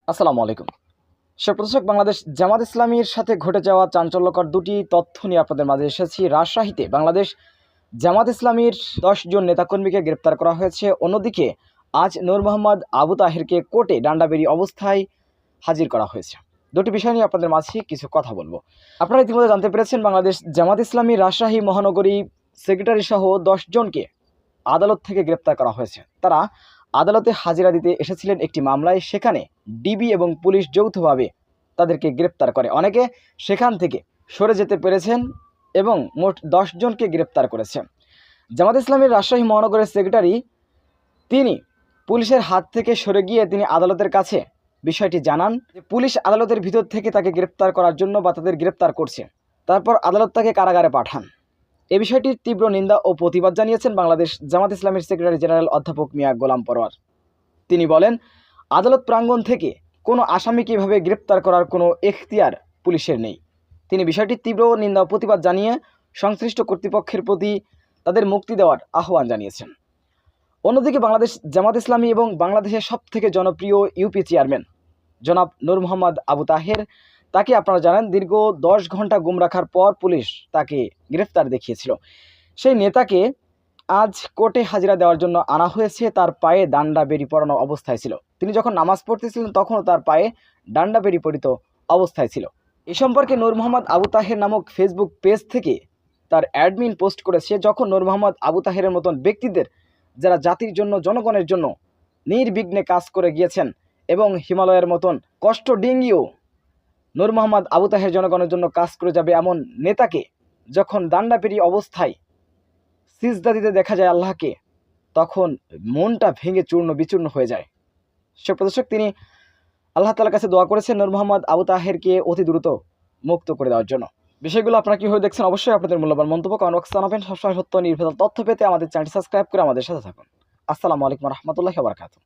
আসসালামু আলাইকুম। সুপ্রদর্শক, বাংলাদেশ জামাত ইসলামীর সাথে ঘটে যাওয়া চাঞ্চল্যকর দুটি তথ্য নিয়ে আপনাদের মাঝে এসেছি। রাজশাহীতে বাংলাদেশ জামাত ইসলামীর ১০ জন নেতাকর্মীকে গ্রেপ্তার করা হয়েছে। অন্যদিকে আজ নূর মোহাম্মদ আবু তাহেরকে কোর্টে ডান্ডাবেড়ি অবস্থায় হাজির করা হয়েছে। দুটি বিষয় নিয়ে আপনাদের মাঝে কিছু কথা বলবো। আপনারা ইতিমধ্যে জানতে পেরেছেন, বাংলাদেশ জামাত ইসলামী রাজশাহী মহানগরী সেক্রেটারি সহ ১০ জনকে আদালত থেকে গ্রেপ্তার করা হয়েছে। তারা আদালতে হাজিরা দিতে এসেছিলেন একটি মামলায়। সেখানে ডিবি এবং পুলিশ যৌথভাবে তাদেরকে গ্রেপ্তার করে। অনেকে সেখান থেকে সরে যেতে পেরেছেন এবং মোট ১০ জনকে গ্রেপ্তার করেছে। জামাত ইসলামীর রাজশাহী মহানগরের সেক্রেটারি তিনি পুলিশের হাত থেকে সরে গিয়ে তিনি আদালতের কাছে বিষয়টি জানান যে পুলিশ আদালতের ভিতর থেকে তাকে গ্রেপ্তার করার জন্য বা তাদের গ্রেপ্তার করছে। তারপর আদালত তাকে কারাগারে পাঠান। এ বিষয়টির তীব্র নিন্দা ও প্রতিবাদ জানিয়েছেন বাংলাদেশ জামাত ইসলামীর সেক্রেটারি জেনারেল অধ্যাপক মিয়া গোলাম পরোয়ার। তিনি বলেন, আদালত প্রাঙ্গণ থেকে কোনো আসামিকে এভাবে গ্রেপ্তার করার কোনো এখতিয়ার পুলিশের নেই। তিনি বিষয়টির তীব্র নিন্দা ও প্রতিবাদ জানিয়ে সংশ্লিষ্ট কর্তৃপক্ষের প্রতি তাদের মুক্তি দেওয়ার আহ্বান জানিয়েছেন। অন্যদিকে বাংলাদেশ জামাত ইসলামী এবং বাংলাদেশের সবথেকে জনপ্রিয় ইউপি চেয়ারম্যান জনাব নূর মোহাম্মদ আবু তাহের, তাকে আপনারা জানেন দীর্ঘ ১০ ঘন্টা গুম রাখার পর পুলিশ তাকে গ্রেফতার দেখিয়েছিল। সেই নেতাকে আজ কোর্টে হাজিরা দেওয়ার জন্য আনা হয়েছে। তার পায়ে ডান্ডা বেড়ি পরানো অবস্থায় ছিল। তিনি যখন নামাজ পড়তেছিলেন তখনও তার পায়ে ডান্ডা বেড়ি পরিত অবস্থায় ছিল। এ সম্পর্কে নূর মোহাম্মদ আবু তাহের নামক ফেসবুক পেজ থেকে তার অ্যাডমিন পোস্ট করেছে, যখন নূর মোহাম্মদ আবু তাহেরের মতন ব্যক্তিদের, যারা জাতির জন্য জনগণের জন্য নির্বিঘ্নে কাজ করে গিয়েছেন এবং হিমালয়ের মতন কষ্ট ডিঙ্গিয়েও নূর মোহাম্মদ আবু তাহের জনগণের জন্য কাজ করে যাবে, এমন নেতাকে যখন ডান্ডাবেড়ি অবস্থায় সিজদা দিতে দেখা যায় আল্লাহকে, তখন মনটা ভেঙে চূর্ণ বিচূর্ণ হয়ে যায়। সুপ্রদর্শক, তিনি আল্লাহ তাআলার কাছে দোয়া করেছেন নূর মোহাম্মদ আবু তাহেরকে অতি দ্রুত মুক্ত করে দেওয়ার জন্য। বিষয়গুলো আপনারা কীভাবে দেখছেন অবশ্যই আপনাদের মূল্যবান মন্তব্য কমেন্ট বক্সে জানাবেন। সবসময় সত্য নির্ভেজাল তথ্য পেতে আমাদের চ্যানেলটি সাবস্ক্রাইব করে আমাদের সাথে থাকুন। আসসালামু আলাইকুম ওয়া রাহমাতুল্লাহি ওয়া বারাকাতুহু।